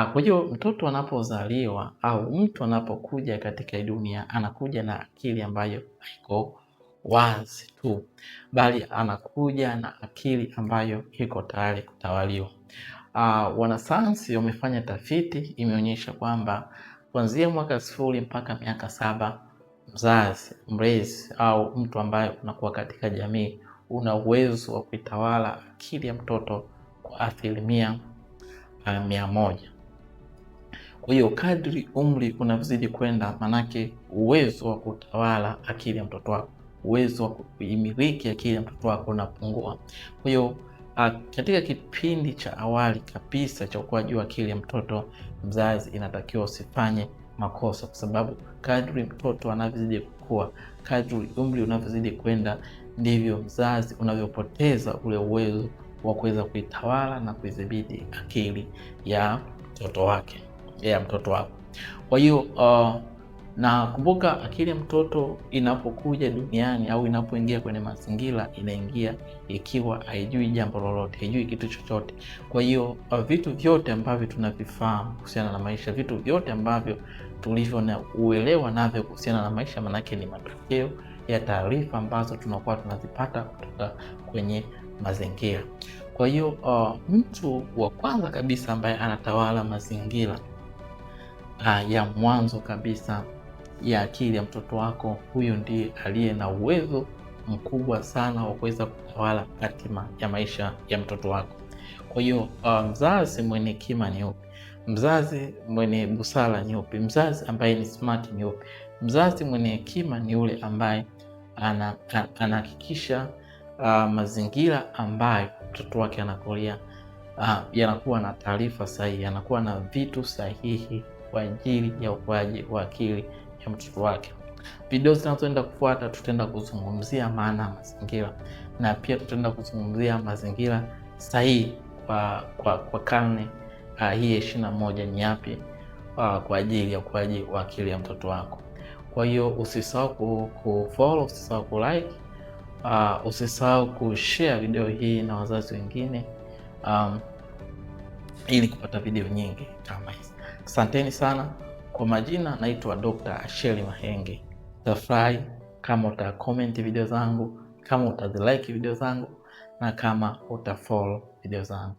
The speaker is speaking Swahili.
Kwa hiyo mtoto anapozaliwa au mtu anapokuja katika dunia anakuja na akili ambayo haiko wazi tu, bali anakuja na akili ambayo iko tayari kutawaliwa. Wanasayansi wamefanya tafiti, imeonyesha kwamba kuanzia mwaka 0 mpaka miaka 7, mlezi au mtu ambaye unakuwa katika jamii una uwezo wa kuitawala akili ya mtoto kwa 100%. Kwa hiyo kadri umri unavyozidi kwenda, manake uwezo wa kutawala akili ya mtoto wako, uwezo wa kuimiliki akili ya mtoto wako unapungua. Kwa hiyo katika kipindi cha awali kabisa cha ukuaji wa akili ya mtoto, mzazi inatakiwa usifanye makosa, kwa sababu kadri mtoto anavyozidi kukua, kadri umri unavyozidi kwenda, ndivyo mzazi unavyopoteza ule uwezo wa kuweza kuitawala na kuidhibiti akili ya mtoto wako. Kwa hiyo na kumbuka, akili ya mtoto inapokuja duniani au inapoingia kwenye mazingira, inaingia ikiwa haijui jambo lolote, haijui kitu chochote. Kwa hiyo vitu vyote ambavyo tunavifahamu kuhusiana na maisha, vitu vyote ambavyo tulivyo na uelewa navyo kuhusiana na maisha, manake ni matokeo ya taarifa ambazo tunakuwa tunazipata kutoka kwenye mazingira. Kwa hiyo mtu wa kwanza kabisa ambaye anatawala mazingira ya mwanzo kabisa ya akili ya mtoto wako, huyo ndiye aliye na uwezo mkubwa sana wa kuweza kutawala hatima ya maisha ya mtoto wako. Kwa hiyo mzazi mwenye hekima ni upi? Mzazi mwenye busara ni upi? Mzazi ambaye ni smart ni upi? Mzazi mwenye hekima ni yule ambaye anahakikisha mazingira ambayo mtoto wake anakulia yanakuwa na taarifa sahihi, yanakuwa na vitu sahihi kwa ajili ya ukuaji wa akili ya mtoto wake. Video zinazoenda kufuata tutaenda kuzungumzia maana ya mazingira, na pia tutaenda kuzungumzia mazingira sahihi kwa karne hii 21 ni yapi kwa ajili ya ukuaji wa akili ya mtoto wako. Kwa hiyo usisahau kufollow, usisahau kulike, usisahau kushare video hii na wazazi wengine ili kupata video nyingi kama hizi. Asanteni sana. Kwa majina naitwa Dr. Asheli Mahenge. Tafurahi kama utacomment video zangu, kama utazilike video zangu, na kama utafollow video zangu.